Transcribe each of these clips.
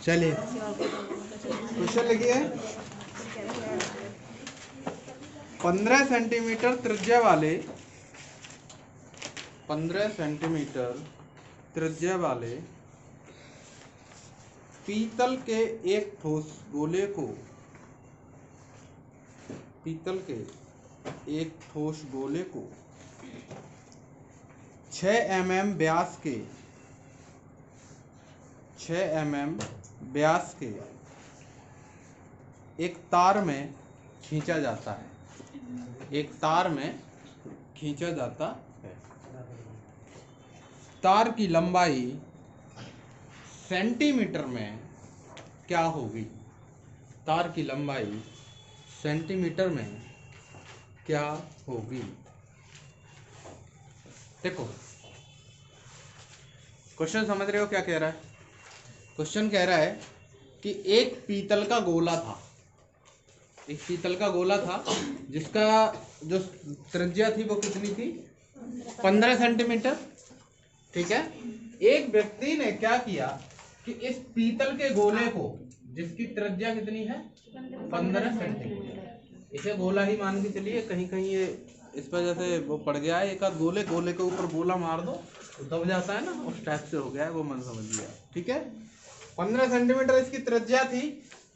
चलिए क्वेश्चन लिखिए। 15 सेंटीमीटर त्रिज्या वाले 15 सेंटीमीटर त्रिज्या वाले पीतल के एक ठोस गोले को पीतल के एक ठोस गोले को 6 mm व्यास के 6 mm व्यास के एक तार में खींचा जाता है। एक तार में खींचा जाता है। तार की लंबाई सेंटीमीटर में क्या होगी? तार की लंबाई सेंटीमीटर में क्या होगी? देखो क्वेश्चन समझ रहे हो क्या कह रहा है? क्वेश्चन कह रहा है कि एक पीतल का गोला था। एक पीतल का गोला था जिसका जो त्रिज्या थी वो कितनी थी? 15 सेंटीमीटर। ठीक है। एक व्यक्ति ने क्या किया कि इस पीतल के गोले को, जिसकी त्रिज्या कितनी है? 15 सेंटीमीटर, इसे गोला ही मान के चलिए। कहीं कहीं ये इस वजह से वो पड़ गया है। एक आध गोले के ऊपर गोला मार दो तो दब जाता है ना, उस टाइप से हो गया है, वो मन समझ लिया। ठीक है। 15 सेंटीमीटर इसकी त्रिज्या थी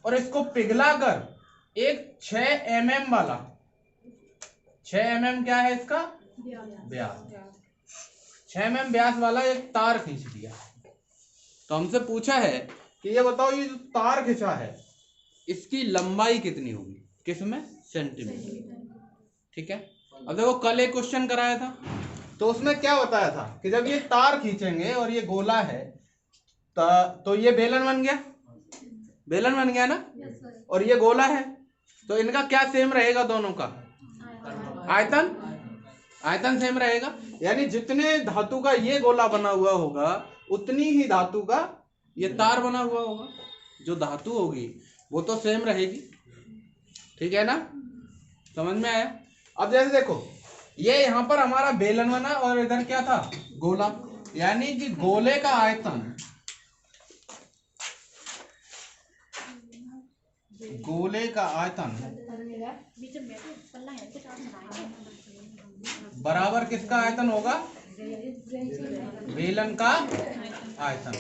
और इसको पिघलाकर एक 6 mm वाला 6 mm क्या है इसका? व्यास। 6 mm व्यास वाला एक तार खींच दिया। तो हमसे पूछा है कि ये बताओ, ये जो तार खींचा है इसकी लंबाई कितनी होगी? किसमें? सेंटीमीटर। ठीक है। अब देखो कल एक क्वेश्चन कराया था तो उसमें क्या बताया था कि जब ये तार खींचेंगे और ये गोला है तो ये बेलन बन गया। बेलन बन गया ना। और ये गोला है तो इनका क्या सेम रहेगा? दोनों का आयतन। आयतन सेम रहेगा। यानी जितने धातु का ये गोला बना हुआ होगा उतनी ही धातु का ये तार बना हुआ होगा। जो धातु होगी वो तो सेम रहेगी। ठीक है ना? समझ में आया? अब जैसे देखो ये यहां पर हमारा बेलन बना और इधर क्या था? गोला। यानी कि गोले का आयतन बराबर किसका आयतन होगा? बेलन का आयतन।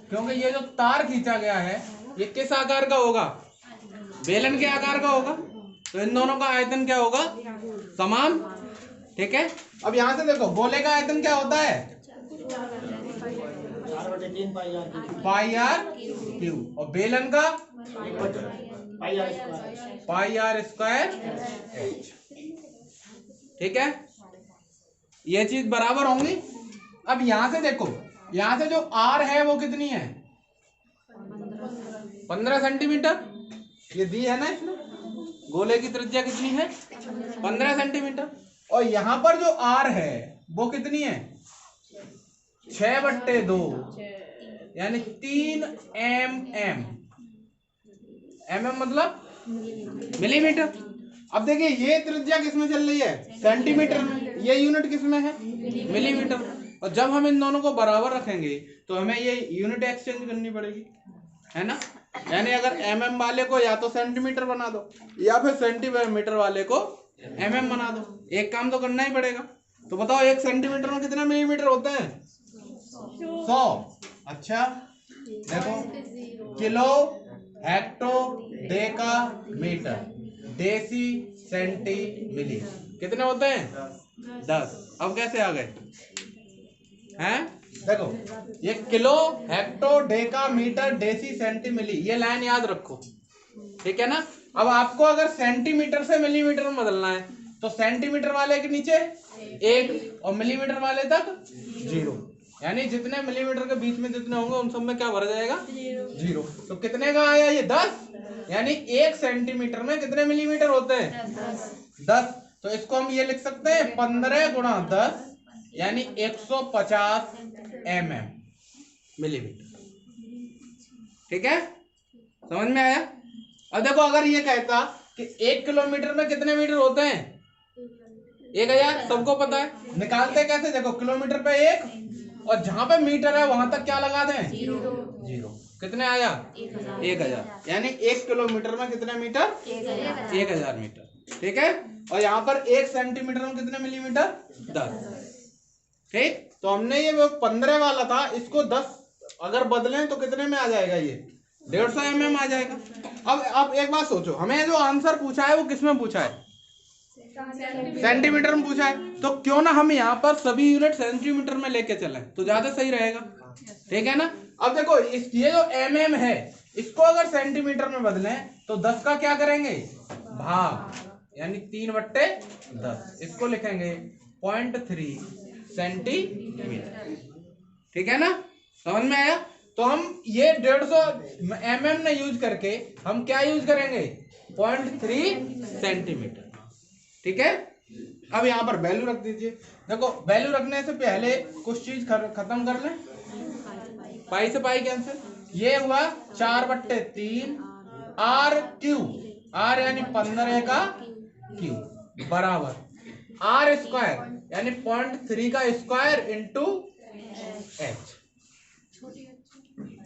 क्योंकि ये जो तार खींचा गया है ये किस आकार का होगा? बेलन के आकार का होगा। तो इन दोनों का आयतन क्या होगा? समान। ठीक है। अब यहां से देखो गोले का आयतन क्या होता है? पाई आर क्यूब। और बेलन का पाई आर स्क्वायर एच। ठीक है। ये चीज बराबर होंगी। अब यहां से देखो, यहां से जो आर है वो कितनी है? 15 सेंटीमीटर। ये दी है ना इसमें। गोले की त्रिज्या कितनी है? 15 सेंटीमीटर। और यहां पर जो आर है वो कितनी है? 6/2 यानी 3 mm। mm मतलब मिलीमीटर। अब देखिए ये त्रिज्या किसमें चल रही है? सेंटीमीटर में। ये यूनिट किसमें है? मिलीमीटर। और जब हम इन दोनों को बराबर रखेंगे तो हमें ये यूनिट एक्सचेंज करनी पड़ेगी, है ना? यानी अगर mm वाले को या तो सेंटीमीटर बना दो या फिर सेंटीमीटर वाले को mm बना दो। एक काम तो करना ही पड़ेगा। तो बताओ एक सेंटीमीटर में कितने मिलीमीटर होते हैं? 100। अच्छा देखो, kilo, hecto, deca, metre, deci, centi, milli कितने होते हैं? 10। अब कैसे आ गए हैं? देखो ये kilo, hecto, deca, metre, deci, centi, milli, ये लाइन याद रखो। ठीक है ना? अब आपको अगर सेंटीमीटर से मिलीमीटर में बदलना है तो सेंटीमीटर वाले के नीचे 1 और मिलीमीटर वाले तक 0। यानी जितने मिलीमीटर के बीच में जितने होंगे उन सब में क्या भर जाएगा? 0। तो कितने का आया ये? 10। यानी 1 सेंटीमीटर में कितने मिलीमीटर होते हैं? 10। तो इसको हम ये लिख सकते हैं 15 गुणा 10 यानी 150 mm मिलीमीटर। ठीक है। समझ में आया? अब देखो अगर ये कहता कि 1 किलोमीटर में कितने मीटर होते हैं? 1000। सबको पता है। निकालते कैसे? देखो किलोमीटर पे 1 और जहां पे मीटर है वहां तक क्या लगा दें? 0। कितने आया? 1000। यानी 1 किलोमीटर में कितने मीटर? 1000 मीटर। ठीक है। और यहाँ पर 1 सेंटीमीटर में कितने मिलीमीटर? 10। ठीक। तो हमने ये 15 वाला था, इसको 10 अगर बदलें तो कितने में आ जाएगा? ये 150 mm आ जाएगा। अब एक बात सोचो, हमें जो आंसर पूछा है वो किस में पूछा है? सेंटीमीटर में पूछा है। तो क्यों ना हम यहाँ पर सभी यूनिट सेंटीमीटर में लेके चलें, तो ज्यादा सही रहेगा। ठीक है ना। अब देखो ये जो mm है, इसको अगर सेंटीमीटर में बदलें तो 10 का क्या करेंगे? भाग, यानी 3/10। इसको लिखेंगे 0.3 सेंटीमीटर। ठीक है ना। समझ में आया? तो हम ये 150 mm ने यूज करके हम क्या यूज करेंगे? 0.3 सेंटीमीटर। ठीक है। अब यहाँ पर वैल्यू रख दीजिए। देखो वैल्यू रखने से पहले कुछ चीज खत्म कर लें। पाई से पाई कैंसिल, ये हुआ 4/3 आर क्यू, आर यानी 15 का क्यू बराबर आर स्क्वायर यानी 0.3 का स्क्वायर इंटू एच।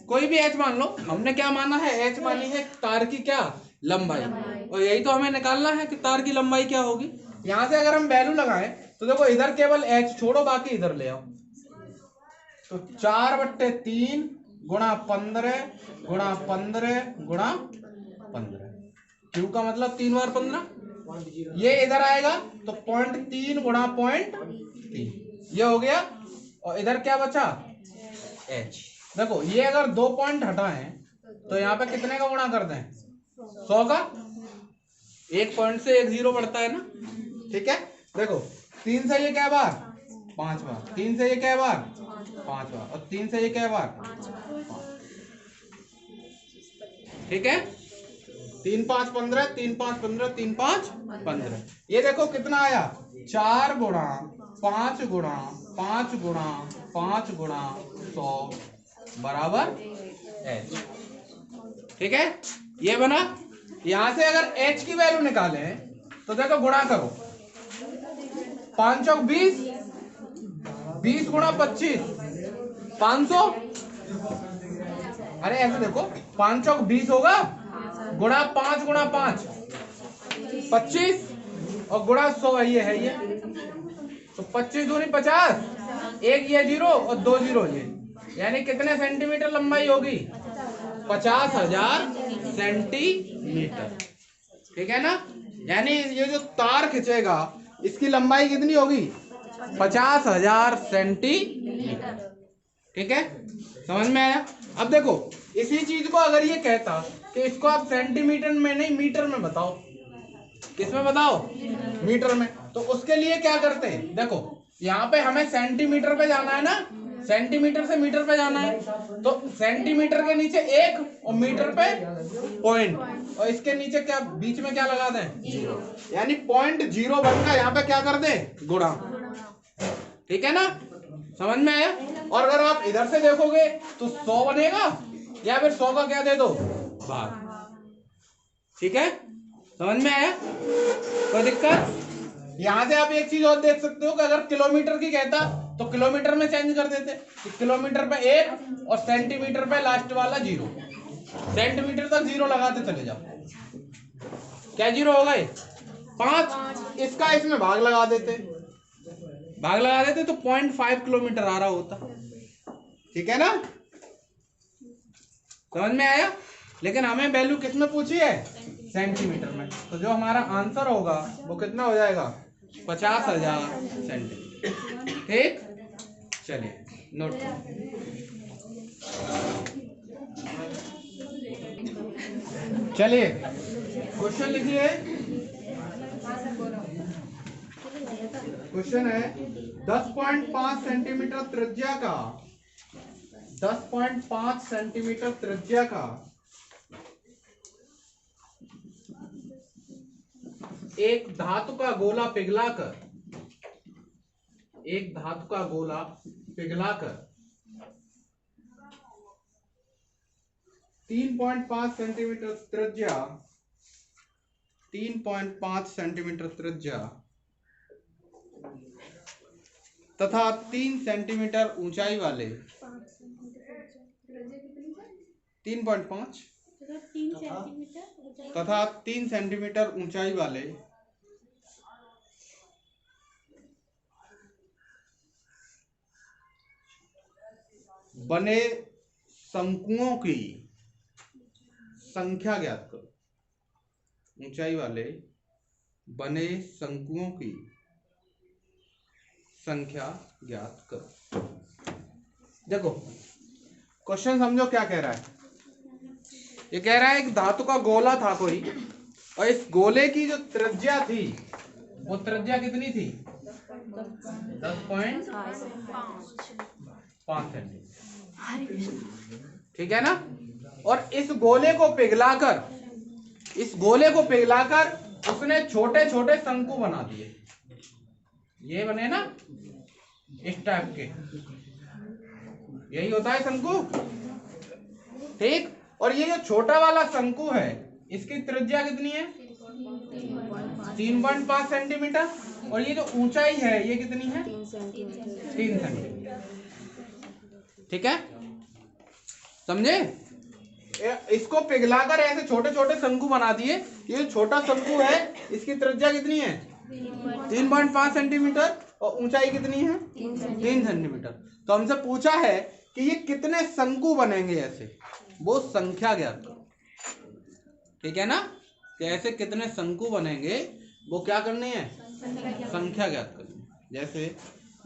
कोई भी एच मान लो, हमने क्या माना है? एच मानी है तार की क्या? लंबाई। और यही तो हमें निकालना है कि तार की लंबाई क्या होगी। यहां से अगर हम वैल्यू लगाएं तो देखो इधर केवल एच छोड़ो, बाकी इधर ले आओ। तो 4/3 गुणा 15 गुणा 15 गुणा 15, क्यू का मतलब 3 बार 15। ये इधर आएगा तो 0.3 गुणा 0.3, ये हो गया। और इधर क्या बचा? एच। देखो ये अगर 2 पॉइंट हटाएं तो यहाँ पे कितने का गुणा कर दें? 100 का। 1 पॉइंट से 1 0 बढ़ता है ना। ठीक है। देखो 3 से ये क्या बार? 5 बार। 3 से ये क्या बार? 5 बार। और 3 से ये क्या बार? 5। ठीक है। 3 5 15, 3 5 15, 3 5 15। ये देखो कितना आया? 4 गुणा 5 गुणा 5 गुणा 5 गुणा 100 बराबर एच। ठीक है। ये बना। यहां से अगर एच की वैल्यू निकालें तो देखो गुणा करो, 5 चौक 20, 20 गुणा 25 500। अरे ऐसे देखो 5 चौक 20 होगा, गुणा 5 गुणा 5 25 और गुणा 100 ये है ये। तो 25 दूनी 50, एक ये 0 और 2 0 ये, यानी कितने सेंटीमीटर लंबाई होगी? 50,000 सेंटीमीटर। ठीक है ना। यानी ये जो तार खींचेगा इसकी लंबाई कितनी होगी? 50,000 सेंटीमीटर। ठीक है। समझ में आया? अब देखो इसी चीज को अगर ये कहता कि इसको आप सेंटीमीटर में नहीं मीटर में बताओ, किसमें बताओ? मीटर में। तो उसके लिए क्या करते हैं? देखो यहाँ पे हमें सेंटीमीटर पे जाना है ना, सेंटीमीटर से मीटर पे जाना है। तो सेंटीमीटर के नीचे 1 और मीटर पे पॉइंट, और इसके नीचे क्या बीच में क्या लगा दें? 0। यानी 0.0 बनकर यहाँ पे क्या कर दें? गुणा। ठीक है ना। समझ में आया? और अगर आप इधर से देखोगे तो 100 बनेगा, या फिर 100 का क्या दे दो? भाग। ठीक है। समझ में आया? कोई दिक्कत? यहां से आप एक चीज और देख सकते हो कि अगर किलोमीटर की कहता तो किलोमीटर में चेंज कर देते कि किलोमीटर पे 1 और सेंटीमीटर पे लास्ट वाला 0। सेंटीमीटर तक 0 लगाते चले जाओ। क्या 0 हो गए? 5। इसका इसमें भाग लगा देते, भाग लगा देते तो 0.5 किलोमीटर आ रहा होता। ठीक है ना। समझ में आया? लेकिन हमें वैल्यू किस में पूछी है? सेंटीमीटर में। तो जो हमारा आंसर होगा वो कितना हो जाएगा? 50,000 सेंटीमीटर। ठीक। चलिए नोट। चलिए क्वेश्चन लिखिए। क्वेश्चन है 10.5 सेंटीमीटर त्रिज्या का, 10.5 सेंटीमीटर त्रिज्या का एक धातु का गोला पिघलाकर, एक धातु का गोला पिघलाकर 3.5 सेंटीमीटर त्रिज्या, 3.5 सेंटीमीटर त्रिज्या तथा 3 सेंटीमीटर ऊंचाई वाले, 3.5 तथा 3 सेंटीमीटर ऊंचाई वाले बने शंकुओं की संख्या ज्ञात करो। ऊंचाई वाले बने शंकुओं की संख्या ज्ञात करो। देखो क्वेश्चन समझो क्या कह रहा है। ये कह रहा है एक धातु का गोला था कोई, और इस गोले की जो त्रिज्या थी वो त्रिज्या कितनी थी? 10.5 सेंटीमीटर। ठीक है ना। और इस गोले को पिघलाकर उसने छोटे छोटे शंकु बना दिए। ये बने ना इस टाइप के, यही होता है शंकु। ठीक। और ये जो छोटा वाला शंकु है इसकी त्रिज्या कितनी है? 3.5 सेंटीमीटर। और ये जो ऊंचाई है ये कितनी है? 3 सेंटीमीटर। ठीक है, समझे? इसको पिघलाकर ऐसे छोटे छोटे शंकु बना दिए। ये जो छोटा शंकु है इसकी त्रिज्या कितनी है? 3.5 सेंटीमीटर। और ऊंचाई कितनी है? 3 सेंटीमीटर। तो हमसे पूछा है कि ये कितने शंकु बनेंगे ऐसे, वो संख्या ज्ञात करो। ठीक है ना। कि ऐसे कितने शंकु बनेंगे वो क्या करनी है? संख्या ज्ञात करनी। जैसे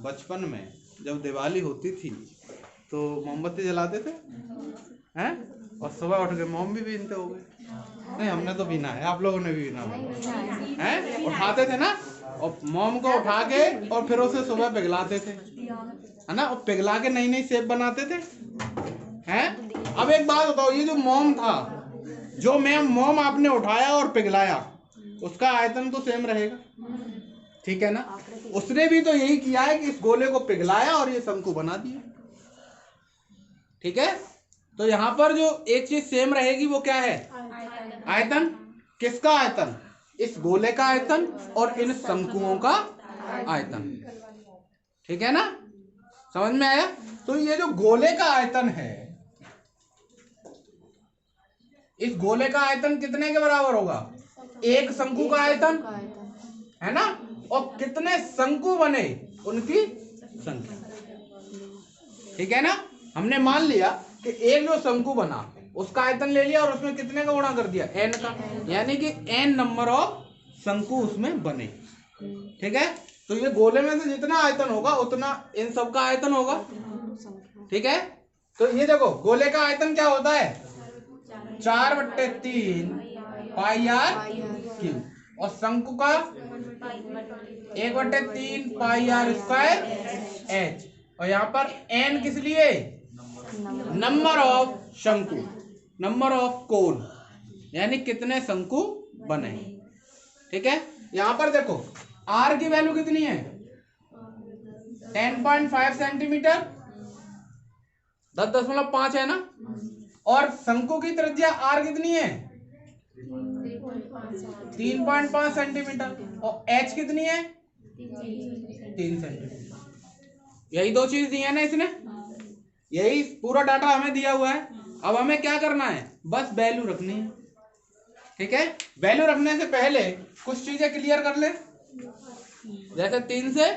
बचपन में जब दिवाली होती थी तो मोमबत्ती जलाते थे हैं, और सुबह उठ के मोम भी बीनते हो गए। नहीं, हमने तो बीना है, आप लोगों ने भी बीना है। उठाते थे ना, और मोम को उठा के और फिर उसे सुबह पिघलाते थे, है ना। और पिघला के नई नई शेप बनाते थे हैं। अब एक बात बताओ, ये जो मोम था, जो मोम आपने उठाया और पिघलाया, उसका आयतन तो सेम रहेगा। ठीक है ना। उसने भी तो यही किया है कि इस गोले को पिघलाया और ये शंकु बना दिया। ठीक है। तो यहां पर जो एक चीज सेम रहेगी वो क्या है? आयतन। किसका आयतन? इस गोले का आयतन और इन शंकुओं का आयतन। ठीक है ना, समझ में आया? तो ये जो गोले का आयतन है, इस गोले का आयतन कितने के बराबर होगा? एक शंकु का आयतन, है ना। और कितने शंकु बने उनकी संख्या। ठीक है ना। हमने मान लिया कि एक जो शंकु बना उसका आयतन ले लिया और उसमें कितने का गुणा कर दिया? n का। यानी कि n नंबर ऑफ शंकु उसमें बने। ठीक है। तो ये गोले में से जितना आयतन होगा उतना इन सब का आयतन होगा। ठीक है। तो ये देखो गोले का आयतन क्या होता है? 4/3 पाई आर क्यूब। और शंकु का 1/3 पाई आर स्क्वायर एच। और यहाँ पर n किस लिए? नंबर ऑफ शंकु, नंबर ऑफ कोन, यानी कितने शंकु बने। ठीक है। यहां पर देखो r की वैल्यू कितनी है? 10.5 सेंटीमीटर, 10.5 है ना। और शंकु की त्रिज्या r कितनी है? 3.5 सेंटीमीटर। और h कितनी है? 3 सेंटीमीटर। यही दो चीज दी है ना इसने, यही पूरा डाटा हमें दिया हुआ है। अब हमें क्या करना है? बस वैल्यू रखनी है। ठीक है। वैल्यू रखने से पहले कुछ चीजें क्लियर कर ले। जैसे 3 से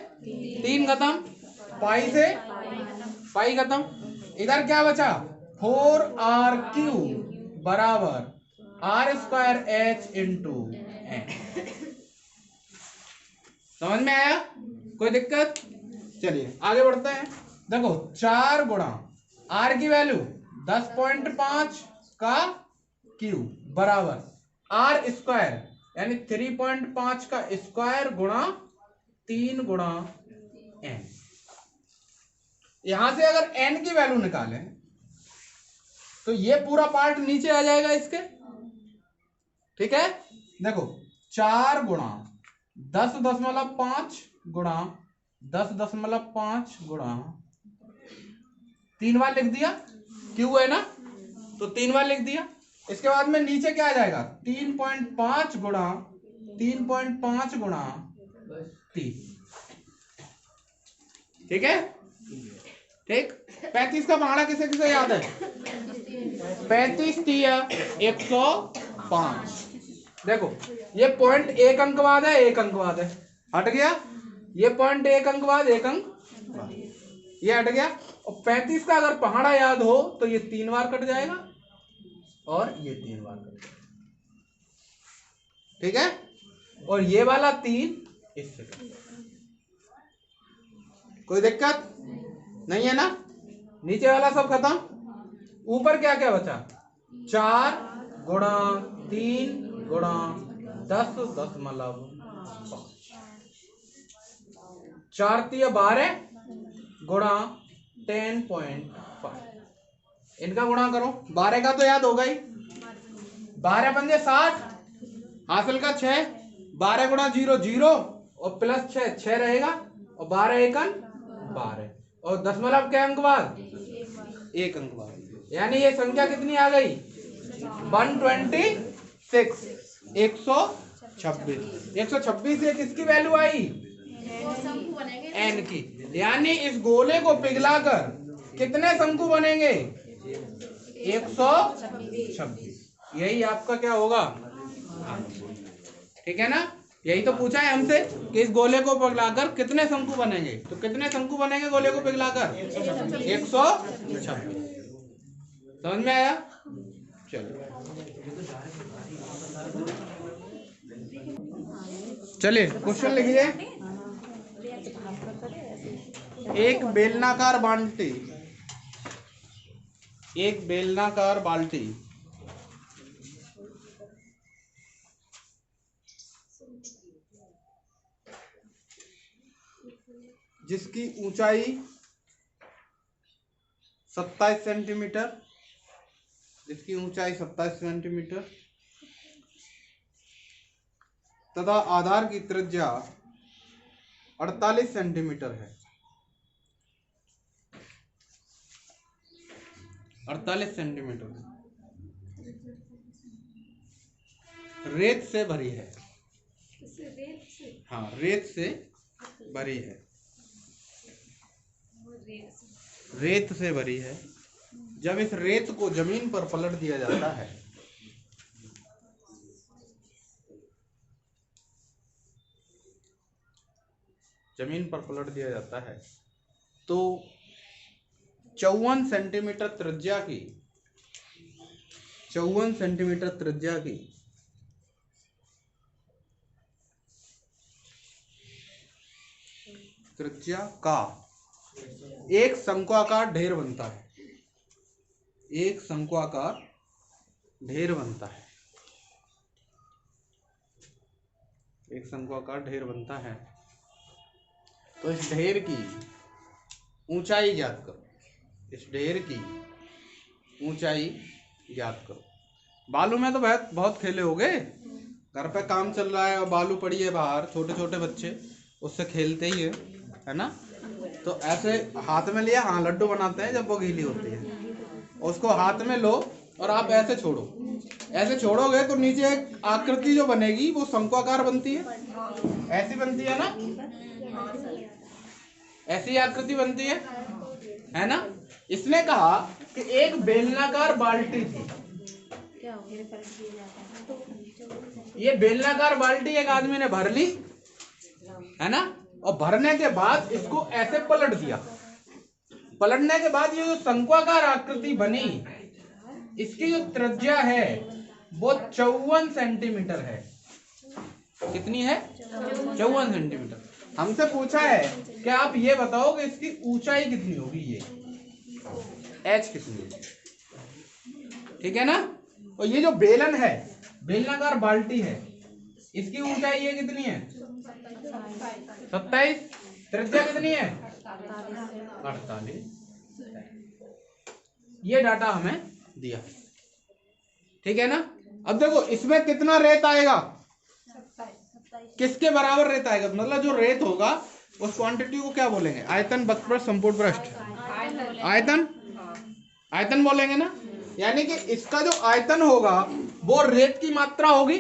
3 खत्म, पाई से पाई खत्म। इधर क्या बचा? 4r³ बराबर r² h इंटू n। समझ में आया? कोई दिक्कत? चलिए आगे बढ़ते हैं। देखो 4 गुणा r की वैल्यू 10.5 का क्यूब बराबर r² यानी 3.5 का स्क्वायर गुणा 3 गुणा n। यहां से अगर n की वैल्यू निकालें तो ये पूरा पार्ट नीचे आ जाएगा इसके। ठीक है। देखो 4 गुणा 10.5 गुणा 10.5 गुणा 3 बार लिख दिया, क्यों है ना, तो 3 बार लिख दिया। इसके बाद में नीचे क्या आ जाएगा? 3.5 गुणा 3.5 गुणा 30। ठीक है। ठीक। 35 का पहाड़ा किसे किसे याद है? 35 तिया 105। देखो ये पॉइंट एक अंक बाद है, एक अंक बाद है, हट गया। ये पॉइंट एक अंक बाद, एक अंक बाद, ये हट गया। और 35 का अगर पहाड़ा याद हो तो ये 3 बार कट जाएगा और ये 3 बार कट जाएगा, ठीक है। और ये वाला 3 इससे कट जाएगा। कोई दिक्कत नहीं है ना? नीचे वाला सब खत्म। ऊपर क्या क्या बचा? 4 गुणा 3 गुणा 10 दशमलव 4 तिया 12 गुणा 10.5। इनका गुणा करो। 12 का तो याद होगा ही, 12 पंजे 60, हासिल का 6, 12 गुणा 0 0 और प्लस 6 6 रहेगा और 12 एकन 12 और दशमलव के अंक बाद 1 अंक बाद, यानी ये संख्या कितनी आ गई? 126 126। 126 ये किसकी वैल्यू आई? एन की। यानी इस गोले को पिघलाकर कितने शंकु बनेंगे? 126। यही आपका क्या होगा? ठीक है ना? यही तो पूछा है हमसे कि इस गोले को पिघलाकर कितने शंकु बनेंगे। तो कितने शंकु बनेंगे गोले को पिघलाकर? 126। समझ में आया? चलिए क्वेश्चन लिखिए। एक बेलनाकार बाल्टी, एक बेलनाकार बाल्टी जिसकी ऊंचाई 27 सेंटीमीटर, जिसकी ऊंचाई 27 सेंटीमीटर तथा आधार की त्रिज्या 48 सेंटीमीटर है, 48 सेंटीमीटर रेत से भरी है। हाँ, रेत से भरी है, रेत से भरी है। जब इस रेत को जमीन पर पलट दिया जाता है जमीन पर पलट दिया जाता है तो 54 सेंटीमीटर त्रिज्या की 54 सेंटीमीटर त्रिज्या की त्रिज्या का एक शंक्वाकार ढेर बनता है, एक शंक्वाकार ढेर बनता है, एक शंक्वाकार ढेर बनता है। तो इस ढेर की ऊंचाई ज्ञात करो, इस ढेर की ऊंचाई ज्ञात करो। बालू में तो बहुत खेले होगे, घर पे काम चल रहा है और बालू पड़ी है बाहर, छोटे छोटे बच्चे उससे खेलते ही है ना। तो ऐसे हाथ में लिया, हाँ लड्डू बनाते हैं जब वो गीली होती है, उसको हाथ में लो और आप ऐसे छोड़ो, ऐसे छोड़ोगे तो नीचे एक आकृति जो बनेगी वो शंक्वाकार बनती है, ऐसी बनती है ना, ऐसी आकृति बनती है ना। इसने कहा कि एक बेलनाकार बाल्टी थी, ये बेलनाकार बाल्टी एक आदमी ने भर ली है ना, और भरने के बाद इसको ऐसे पलट दिया। पलटने के बाद ये जो शंक्वाकार आकृति बनी, इसकी जो त्रिज्या है वो 54 सेंटीमीटर है। कितनी है? 54 सेंटीमीटर। हमसे पूछा है कि आप ये बताओ कि इसकी ऊंचाई कितनी होगी, ये h कितनी है, ठीक है ना। और ये जो बेलन है, बेलनाकार बाल्टी है, इसकी ऊंचाई ये कितनी है? 27। त्रिज्या कितनी है? 48। ये डाटा हमें दिया, ठीक है ना। अब देखो इसमें कितना रेत आएगा, किसके बराबर रेत आएगा, मतलब जो रेत होगा उस क्वांटिटी को क्या बोलेंगे? आयतन बक्र संपूर्ण पृष्ठ, आयतन, आयतन बोलेंगे ना। यानी कि इसका जो आयतन होगा वो रेत की मात्रा होगी,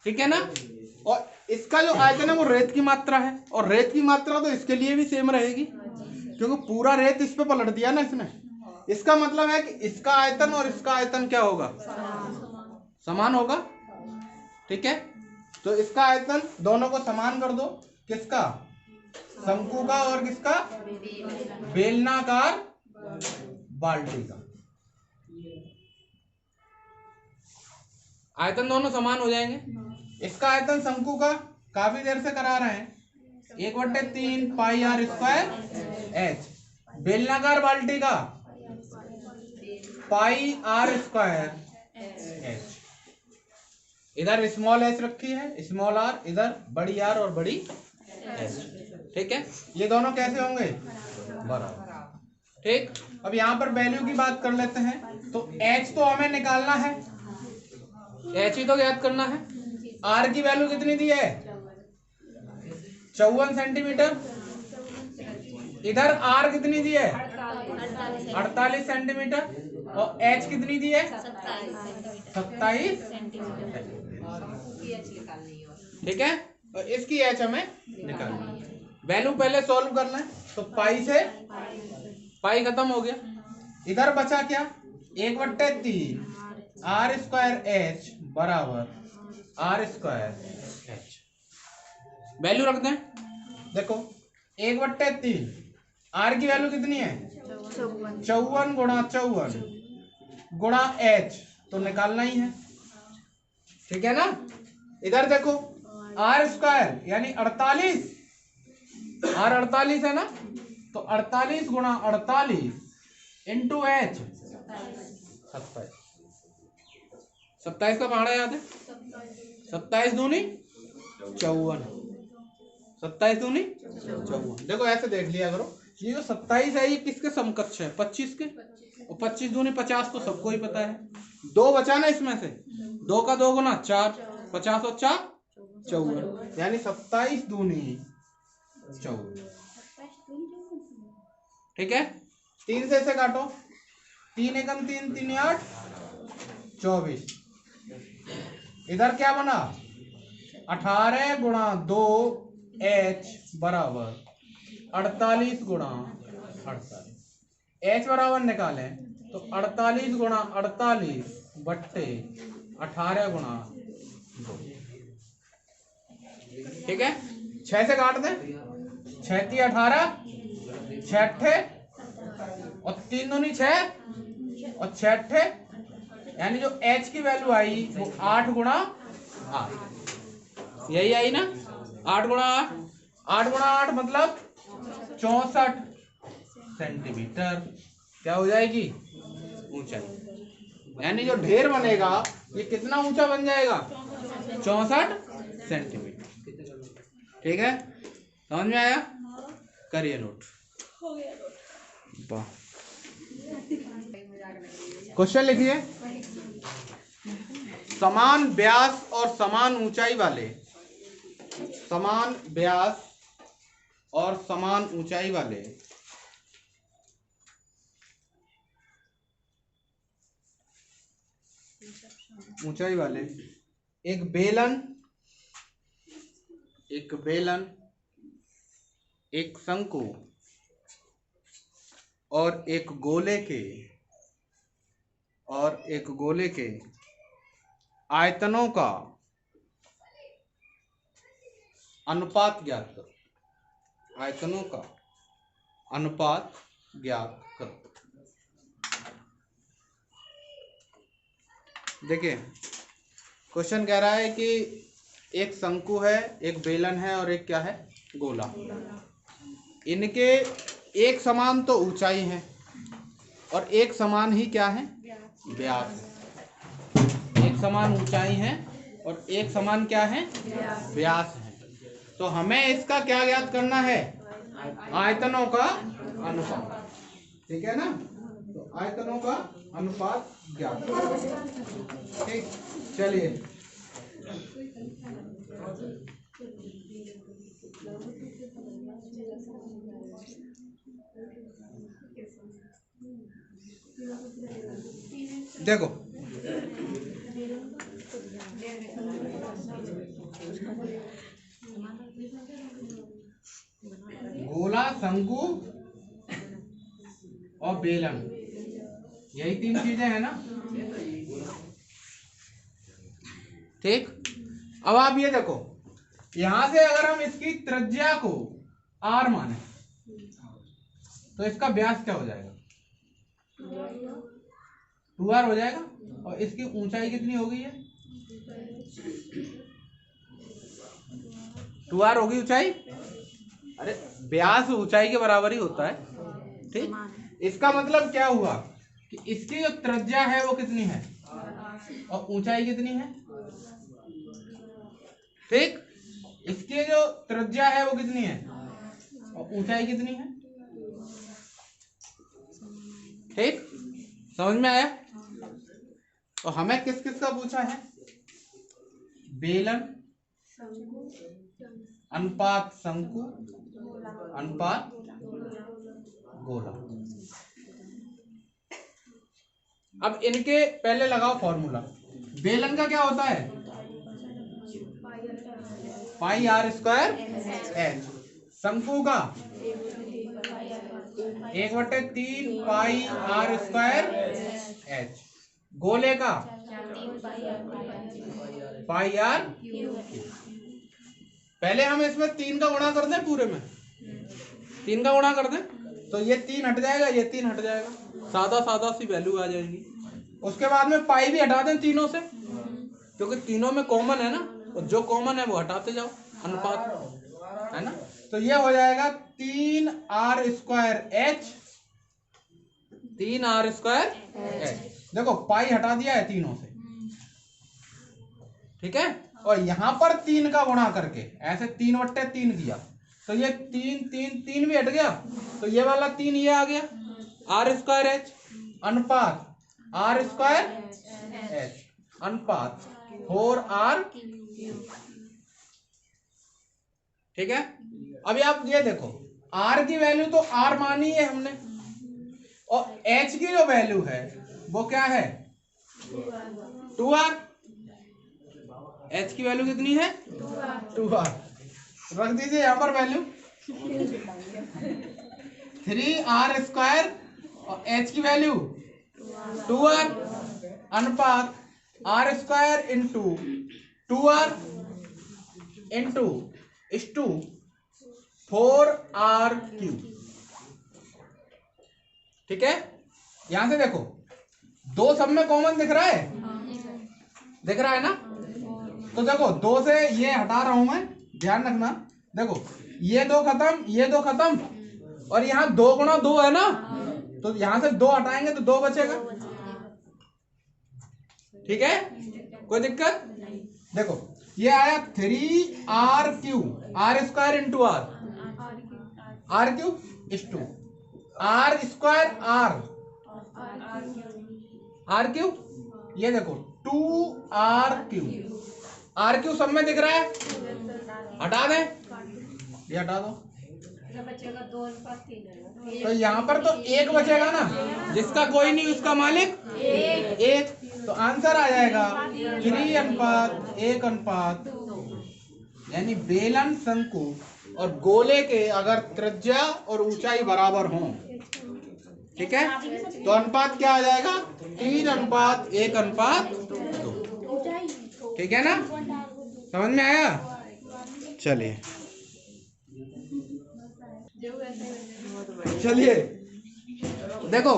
ठीक है ना। और इसका जो आयतन है वो रेत की मात्रा है, और रेत की मात्रा तो इसके लिए भी सेम रहेगी। क्योंकि पूरा रेत इस पे पलट दिया ना इसने। इसका मतलब है कि इसका आयतन और इसका आयतन क्या होगा, समान होगा। ठीक है, तो इसका आयतन दोनों को समान कर दो। किसका, शंकु का और किसका, बेलनाकार बाल्टी का। आयतन दोनों समान हो जाएंगे। इसका आयतन शंकु का काफी देर से करा रहे हैं, 1/3 पाई आर स्क्वायर एच। बेलनाकार बाल्टी का पाई आर स्क्वायर एच। इधर स्मॉल एच रखी है, स्मॉल आर, इधर बड़ी आर और बड़ी एच। ठीक है, ये दोनों कैसे होंगे, बराबर। ठीक, अब यहाँ पर वैल्यू की बात कर लेते हैं। तो एच तो हमें निकालना है, एच ही तो ज्ञात करना है। आर की वैल्यू कितनी दी है, 54 सेंटीमीटर। इधर आर कितनी दी है, 48 सेंटीमीटर। और एच कितनी दी है, 27 सेंटीमीटर। ठीक है, और इसकी एच हमें निकालनी है। वैल्यू पहले सॉल्व करना है, तो पाई से पाई खत्म हो गया। इधर बचा क्या, 1/3 आर स्क्वायर एच बराबर आर स्क्वायर एच। वैल्यू रख दें। देखो 1/3 आर की वैल्यू कितनी है, 54 गुणा 54 गुणा एच, तो निकालना ही है। ठीक है ना। इधर देखो आर स्क्वायर यानी 48, आर 48 है ना, तो 48 गुणा 48 इंटू एच 27। 27 का पहाड़ा याद है, 27 दूनी 54, 27 दूनी 54। देखो ऐसे देख लिया करो, ये जो 27 है ये किसके समकक्ष है, 25 के। और 25 दूनी 50 तो सबको ही पता है। 2 बचा ना इसमें से, 2 का 2 गुना 4, 50 और 4 54, यानी 27 दूनी 54। ठीक है, 3 से इसे काटो, 3 एकम 3, 3 8 24। इधर क्या बना, 18 गुणा 2 एच बराबर 48 गुणा 48। एच बराबर निकालें तो 48 गुणा 48 बट्टे 18 गुणा 2। ठीक है, 6 से काट दें, 6 × 18, 6 और 3 दूनी 6 और 6, यानी जो एच की वैल्यू आई वो 8 गुणा 8, यही आई ना, 8 गुणा 8। 8 गुणा 8 मतलब 64 सेंटीमीटर क्या हो जाएगी, ऊंचाई। यानी जो ढेर बनेगा ये कितना ऊंचा बन जाएगा, 64 सेंटीमीटर। ठीक है, समझ में आया, करिए नोट। वाह, क्वेश्चन लिखिए। समान व्यास और समान ऊंचाई वाले, समान व्यास और समान ऊंचाई वाले एक बेलन, एक शंकु और एक गोले के आयतनों का अनुपात ज्ञात करो। आयतनों का अनुपात ज्ञात करो। देखिए क्वेश्चन कह रहा है कि एक शंकु है, एक बेलन है और एक क्या है, गोला। इनके एक समान तो ऊंचाई है और एक समान ही क्या है, व्यास है। एक समान ऊंचाई है और एक समान क्या है, व्यास है। तो हमें इसका क्या ज्ञात करना है, आयतनों का अनुपात। ठीक है ना, तो आयतनों का अनुपात ज्ञात। ठीक, चलिए देखो, गोला, शंकु बेलन, यही 3 चीजें हैं ना। ठीक, अब आप ये देखो, यहां से अगर हम इसकी त्रिज्या को r माने तो इसका व्यास क्या हो जाएगा? 2r हो जाएगा। और इसकी ऊंचाई कितनी होगी? ये 2r होगी ऊंचाई। अरे व्यास ऊंचाई के बराबर ही होता है। ठीक, इसका मतलब क्या हुआ कि इसकी जो त्रिज्या है वो कितनी है और ऊंचाई कितनी है। ठीक, इसकी जो त्रिज्या है वो कितनी है और ऊंचाई कितनी है। ठीक, समझ में आया। तो हमें किस किस का पूछा है? बेलन अनुपात शंकु अनुपात गोला। अब इनके पहले लगाओ फॉर्मूला। बेलन का क्या होता है? पाई आर स्क्वायर एच। शंकु का 1/3 पाई आर स्क्वायर एच। गोले का पाई आर। पहले हम इसमें 3 का गुणा कर दें, पूरे में 3 का गुणा कर दें तो ये 3 हट जाएगा, ये 3 हट जाएगा, सादा सादा सी वैल्यू आ जाएगी। उसके बाद में पाई भी हटा दें तीनों से, क्योंकि तीनों में कॉमन है ना, और जो कॉमन है वो हटाते जाओ, अनुपात है ना। तो ये हो जाएगा 3r square H, 3r square H. देखो पाई हटा दिया है तीनों से, ठीक है। और यहां पर 3 का गुणा करके ऐसे 3/3 किया तो ये 3 भी हट गया, तो ये वाला 3 ये आ गया, आर स्क्वायर एच अनुपात आर स्क्वायर एच अनुपात 4r। ठीक है। अभी आप ये देखो, r की वैल्यू तो r मानी है हमने, और h की जो वैल्यू है वो क्या है? 2r। h की वैल्यू कितनी है? 2r। रख दीजिए यहां पर वैल्यू 3r स्क्वायर और h की वैल्यू 2r अनुपात r square into 2r into इस टू 4r क्यूब। ठीक है। यहां से देखो, 2 सब में कॉमन दिख रहा है, दिख रहा है ना। तो देखो 2 से ये हटा रहा हूं मैं, ध्यान रखना। देखो ये 2 खत्म, ये 2 खत्म, और यहाँ 2 गुणा 2 है ना, तो यहां से 2 हटाएंगे तो 2 बचेगा। ठीक है, कोई दिक्कत? देखो ये आया 3r cube, r square into r cube is to r square r cube. ये देखो 2r क्यूब, आर क्यूब सब में दिख रहा है, हटा दें, ये हटा दो, तो यहाँ पर तो 1 बचेगा ना, जिसका कोई नहीं उसका मालिक 1। तो आंसर आ जाएगा 3:1:2। यानी बेलन, शंकु और गोले के अगर त्रिज्या और ऊंचाई बराबर हों, ठीक है, तो अनुपात क्या आ जाएगा? 3:1:2। ठीक है ना, समझ में आया? चलिए देखो,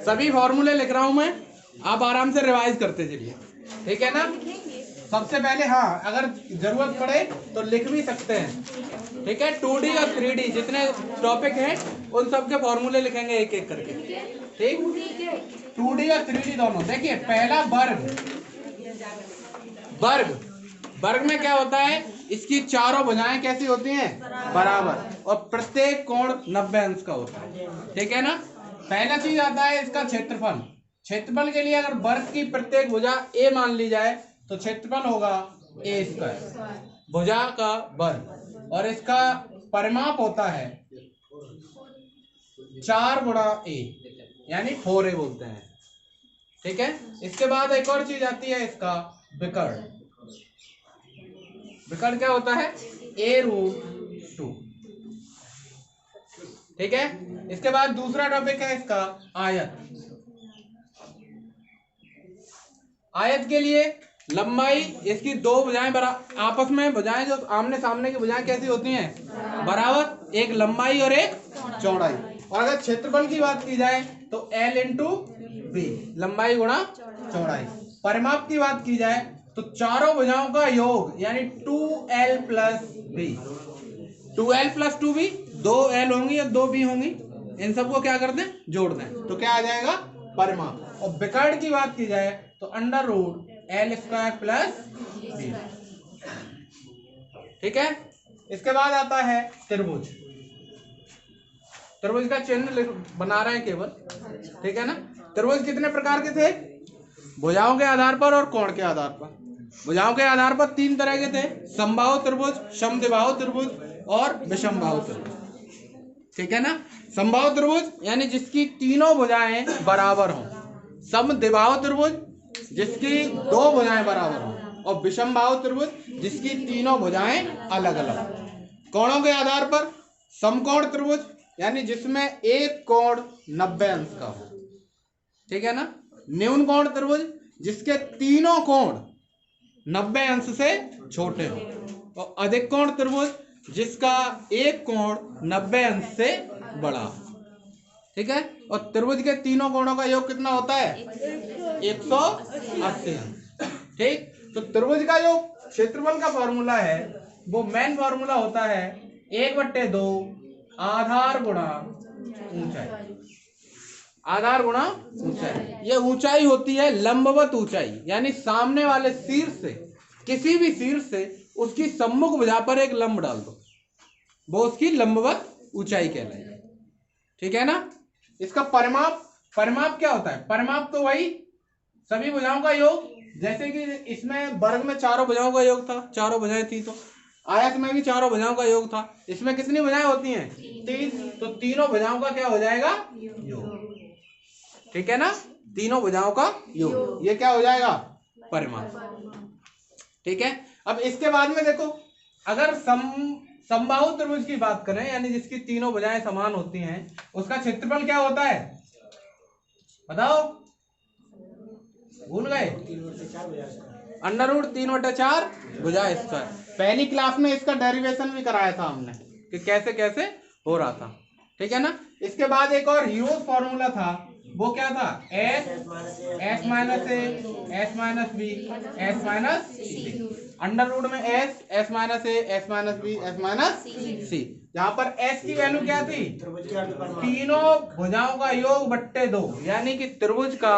सभी फॉर्मूले लिख रहा हूं मैं, आप आराम से रिवाइज करते चलिए, ठीक है ना। सबसे पहले हाँ, अगर जरूरत पड़े तो लिख भी सकते हैं, ठीक है। 2D और 3D जितने टॉपिक हैं उन सब के फॉर्मूले लिखेंगे एक एक करके, ठीक। 2D और 3D दोनों। देखिए पहला वर्ग में क्या होता है? इसकी चारों भुजाएं कैसी होती हैं? बराबर, और प्रत्येक कोण 90 अंश का होता है, ठीक है ना। पहला चीज आता है इसका क्षेत्रफल। क्षेत्रफल के लिए अगर वर्ग की प्रत्येक भुजा a मान ली जाए तो क्षेत्रफल होगा a स्क्वायर, भुजा का वर्ग, और इसका परिमाप होता है 4 गुणा a, यानी 4a बोलते हैं, ठीक है। इसके बाद एक और चीज आती है इसका विकर्ण। विकर्ण क्या होता है? a√2, ठीक है। इसके बाद दूसरा टॉपिक है इसका आयत। आयत के लिए लंबाई इसकी दो भुजाएं आपस में भुजाएं जो आमने सामने की भुजाएं कैसी होती हैं, बराबर, एक लंबाई और एक चौड़ाई। और अगर क्षेत्रफल की बात की जाए तो L इंटू बी, लंबाई गुणा चौड़ाई। परिमाप की बात की जाए तो चारों भुजाओं का योग यानी 2L plus B, 2L plus 2B, 2L होंगी या 2B होंगी, इन सबको क्या कर दें, जोड़ दें, तो क्या आ जाएगा, परिमाप। और विकर्ण की बात की जाए तो under root L square plus B. ठीक है। इसके बाद आता है त्रिभुज। त्रिभुज का चिन्ह बना रहे हैं केवल, ठीक है ना। त्रिभुज कितने प्रकार के थे, भुजाओं के आधार पर और कोण के आधार पर। भुजाओं के आधार पर तीन तरह के थे, समबाहु त्रिभुज, समद्विबाहु त्रिभुज और विषमबाहु त्रिभुज। ठीक है ना। समबाहु त्रिभुज यानी जिसकी तीनों भुजाएं बराबर हों, समद्विबाहु त्रिभुज जिसकी दो भुजाएं बराबर हों, और विषमबाहु त्रिभुज जिसकी तीनों भुजाएं अलग अलग। कोणों के आधार पर समकोण त्रिभुज यानी जिसमें एक कोण 90 अंश का हो, ठीक है ना। न्यून कोण त्रिभुज जिसके तीनों कोण 90 अंश से छोटे हो, और अधिक कोण त्रिभुज जिसका एक कोण 90 अंश से बड़ा। ठीक है। और त्रिभुज के तीनों कोणों का योग कितना होता है, 180 अंश। ठीक। तो त्रिभुज का जो क्षेत्रफल का फॉर्मूला है वो मेन फॉर्मूला होता है 1/2 आधार गुणा ऊंचाई। आधार गुणा ऊंचाई, ये ऊंचाई होती है लंबवत ऊंचाई, यानी सामने वाले शीर्ष से, किसी भी शीर्ष से उसकी सम्मुख भुजा पर एक लंब डाल दो, वो उसकी लंबवत ऊंचाई कहलाएगी। ठीक है ना। इसका परिमाप, परिमाप क्या होता है, परिमाप तो वही सभी भुजाओं का योग, जैसे कि इसमें वर्ग में चारों भुजाओं का योग था, चारों भुजाएं थी, तो आयत में भी चारों भुजाओं का योग था। इसमें कितनी भुजाएं होती हैं, 3, तो तीनों भुजाओं का क्या हो जाएगा, योग। ठीक है ना, तीनों भुजाओं का योग, ये क्या हो जाएगा, परिमाप। ठीक है। अब इसके बाद में देखो, अगर समबाहु त्रिभुज की बात करें यानी जिसकी तीनों भुजाएं समान होती हैं, उसका क्षेत्रफल क्या होता है, बताओ, भूल गए, अंडर रूट 3/4 भुजा स्क्वायर। पहली क्लास में इसका डेरिवेशन भी कराया था हमने कि कैसे कैसे हो रहा था। ठीक है ना। इसके बाद एक और हीरोज फॉर्मूला था, वो क्या था, S minus A, S minus B, S minus C। Under root में S minus A, S minus B, S minus C। यहाँ पर S की वैल्यू क्या थी, तीनों भुजाओं का योग बट्टे 2, यानी कि त्रिभुज का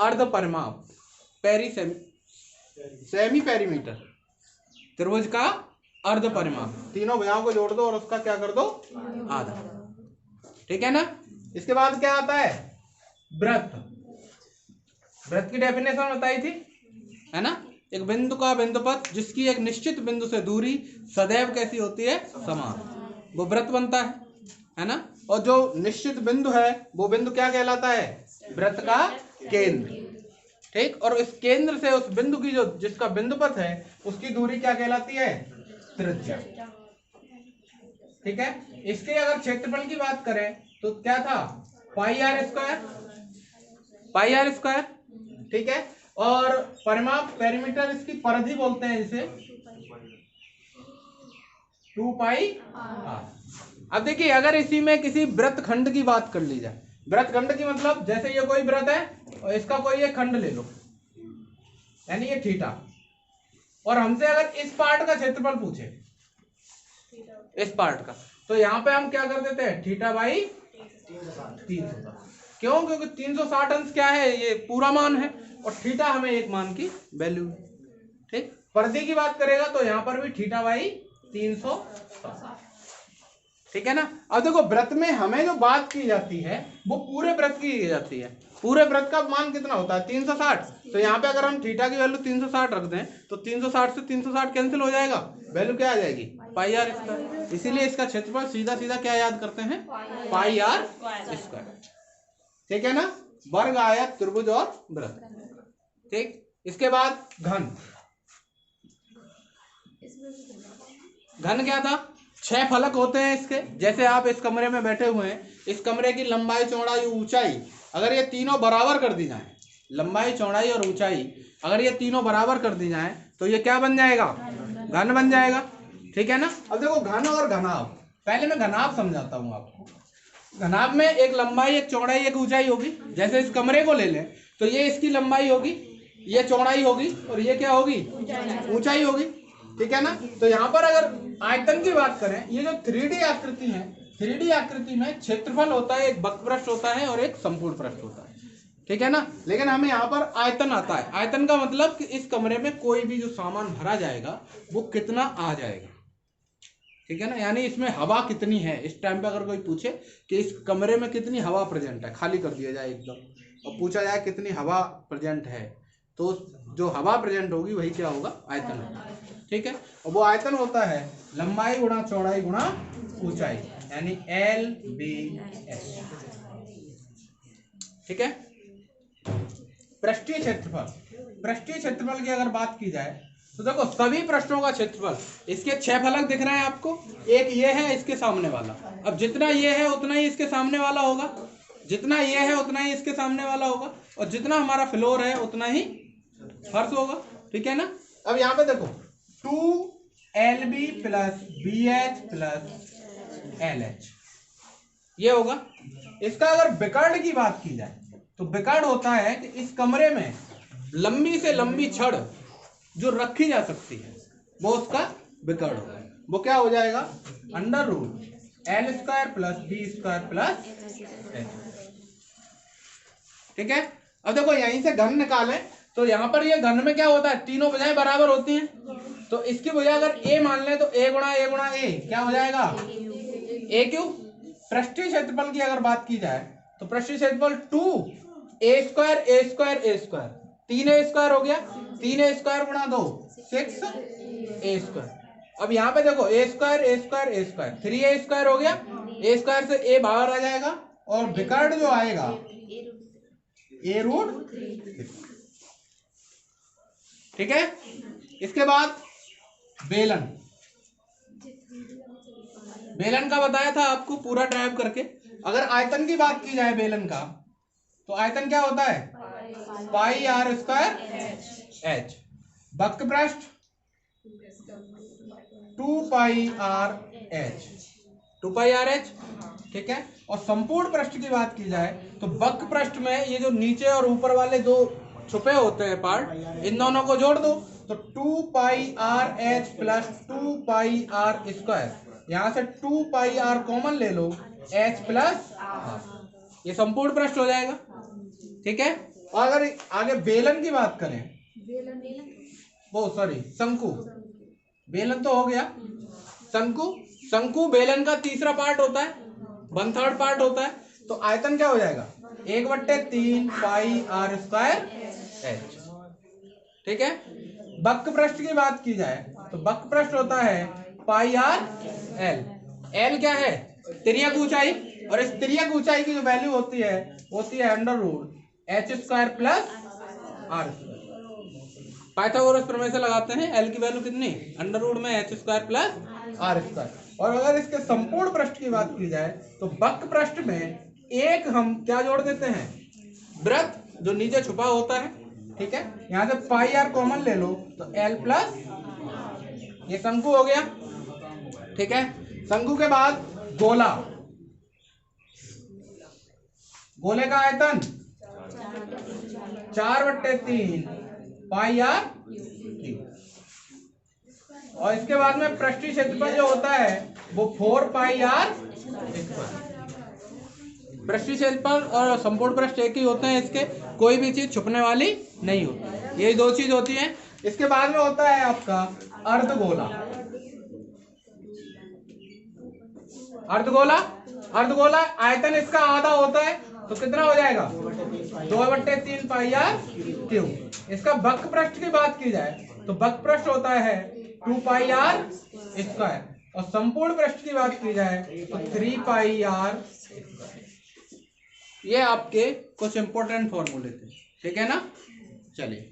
अर्ध परिमाप, सेमी पेरीमीटर, त्रिभुज का अर्ध परिमाप, तीनों भुजाओं को जोड़ दो और उसका क्या कर दो, आधा। ठीक है ना। इसके बाद क्या आता है, वृत्त। वृत्त की डेफिनेशन बताई थी, है ना। एक बिंदु का बिंदुपथ जिसकी एक निश्चित बिंदु से दूरी सदैव कैसी होती है, समान, वो वृत्त बनता है ना। और जो निश्चित बिंदु है वो बिंदु क्या कहलाता है, वृत्त का केंद्र। ठीक। और इस केंद्र से उस बिंदु की जो जिसका बिंदुपथ है उसकी दूरी क्या कहलाती है, त्रिज्या। ठीक है। इसके अगर क्षेत्रफल की बात करें तो क्या था, पाई आर स्क्वायर। ठीक है। और परिमाप, पेरीमीटर, इसकी परिधि बोलते हैं जिसे 2 पाई आर। अब देखिए, अगर इसी में किसी वृत्त खंड की बात कर ली जाए, वृत्त खंड की मतलब जैसे ये कोई वृत्त है और इसका कोई एक खंड ले लो, यानी ये थीटा, और हमसे अगर इस पार्ट का क्षेत्रफल पूछे, इस पार्ट का, तो यहाँ पे हम क्या कर देते हैं, थीटा बाई 360। क्यों, क्योंकि 360 अंश क्या है, ये पूरा मान है, और थीटा हमें एक मान की वैल्यू है। ठीक। परिधि की बात करेगा तो यहाँ पर भी थीटा बाई 360। ठीक है ना। अब देखो, वृत्त में हमें जो बात की जाती है वो पूरे वृत्त की जाती है। पूरे वृत्त का मान कितना होता है, 360। तो यहाँ पे अगर हम थीटा की वैल्यू 360 रख दें तो 360 से 360 कैंसिल हो जाएगा, वैल्यू क्या आ जाएगी, पाई आर स्क्वायर। इसीलिए इसका क्षेत्रफल सीधा सीधा क्या याद करते हैं, पाई आर स्क्वायर। ठीक है ना। वर्ग, आयत, त्रिभुज और वृत्त। ठीक। इसके बाद घन। घन क्या था, 6 फलक होते हैं इसके। जैसे आप इस कमरे में बैठे हुए हैं, इस कमरे की लंबाई, चौड़ाई, ऊंचाई अगर ये तीनों बराबर कर दी जाए, लंबाई, चौड़ाई और ऊंचाई अगर ये तीनों बराबर कर दी जाए तो ये क्या बन जाएगा? घन बन जाएगा। ठीक है ना। अब देखो घन और घनाभ, पहले मैं घनाभ समझाता हूँ आपको। घनाभ में एक लंबाई, एक चौड़ाई, एक ऊंचाई होगी। जैसे इस कमरे को ले लें तो ये इसकी लंबाई होगी, ये चौड़ाई होगी और ये क्या होगी? ऊंचाई होगी। ठीक है ना। तो यहाँ पर अगर आयतन की बात करें, ये जो 3D आकृति है, 3D आकृति में क्षेत्रफल होता है, एक वक्र पृष्ठ होता है और एक संपूर्ण पृष्ठ होता है। ठीक है ना। लेकिन हमें यहाँ पर आयतन आता है। आयतन का मतलब कि इस कमरे में कोई भी जो सामान भरा जाएगा वो कितना आ जाएगा। ठीक है ना। यानी इसमें हवा कितनी है। इस टाइम पे अगर कोई पूछे कि इस कमरे में कितनी हवा प्रेजेंट है, खाली कर दिया जाए एकदम और पूछा जाए कितनी हवा प्रेजेंट है, तो जो हवा प्रेजेंट होगी वही क्या होगा? आयतन होगा। ठीक है। और वो आयतन होता है लंबाई गुणा चौड़ाई गुणा ऊंचाई, यानी LBS। ठीक है। पृष्ठीय क्षेत्रफल, पृष्ठीय क्षेत्रफल की अगर बात की जाए तो देखो सभी पृष्ठों का क्षेत्रफल, इसके 6 फलक दिख रहे हैं आपको, एक ये है इसके सामने वाला। अब जितना ये है उतना ही इसके सामने वाला होगा, जितना ये है उतना ही इसके सामने वाला होगा, और जितना हमारा फ्लोर है उतना ही फर्श होगा। ठीक है ना। अब यहाँ पे देखो 2LB plus BH plus LH ये होगा। इसका अगर विकर्ण की बात की जाए तो विकर्ण होता है कि इस कमरे में लंबी से लंबी छड़ जो रखी जा सकती है वो उसका विकर्ण होगा। वो क्या हो जाएगा? Under root L² plus B² plus H। ठीक है। अब देखो यहीं से घन निकालें तो यहाँ पर ये घन में क्या होता है? तीनों भुजाएं बराबर होती हैं। तो इसकी भुजा अगर A मान लें तो A गुणा A क्या हो जाएगा? AQ। पृष्ठीय क्षेत्रफल की अगर बात की जाए तो पृष्ठीय क्षेत्रफल 2A² 3A² हो गया, 3A² गुणा 2 6A²। अब यहाँ पे देखो A² 3A² हो गया, A² से A बाहर आ जाएगा और विकर्ण जो आएगा A√3। ठीक है। इसके बाद बेलन, बेलन का बताया था आपको पूरा ड्राइव करके। अगर आयतन की बात की जाए बेलन का तो आयतन क्या होता है? πr²h। वक्र पृष्ठ 2πrh, 2πrh। ठीक है। और संपूर्ण पृष्ठ की बात की जाए तो वक्र पृष्ठ में ये जो नीचे और ऊपर वाले दो छुपे होते हैं पार्ट, इन दोनों को जोड़ दो तो 2πrh प्लस 2πr²। यहां से 2πr कॉमन ले लो, h प्लस ये संपूर्ण पृष्ठ हो जाएगा। ठीक है। और अगर आगे बेलन की बात करें, वो सॉरी शंकु, बेलन तो हो गया। शंकु, शंकु बेलन का तीसरा पार्ट होता है, 1/3 पार्ट होता है। तो आयतन क्या हो जाएगा? 1/3 πr²h। ठीक है। वक्र पृष्ठ की बात की जाए तो वक्र पृष्ठ होता है πrl। l क्या है? तिर्यक ऊंचाई, और इस तिर्यक ऊंचाई की जो वैल्यू होती है under root h² plus r²। Pythagoras प्रमेय से लगाते हैं l की वैल्यू कितनी? अंडर रूट में h² प्लस r²। और अगर इसके संपूर्ण पृष्ठ की बात की जाए तो वक्र पृष्ठ में एक हम क्या जोड़ देते हैं? वृत्त जो नीचे छुपा होता है। ठीक है। यहां से πr कॉमन ले लो तो l प्लस ये शंकु हो गया। ठीक है। शंकु के बाद गोला, गोले का आयतन 4/3 πr²। और इसके बाद में पृष्ठीय क्षेत्रफल जो होता है वो 4πr²। पृष्ठीय क्षेत्रफल और संपूर्ण पृष्ठ एक ही होते हैं, इसके कोई भी चीज छुपने वाली नहीं होती, यही दो चीज होती है। इसके बाद में होता है आपका अर्धगोला। अर्धगोला, अर्धगोला आयतन इसका आधा होता है तो कितना हो जाएगा? 2/3 πr²। इसका वक्र पृष्ठ की बात की जाए तो वक्र पृष्ठ होता है 2πr²। और संपूर्ण पृष्ठ की बात की जाए तो 3πr²। ये आपके कुछ इंपॉर्टेंट फॉर्मूले थे। ठीक है ना। चलिए।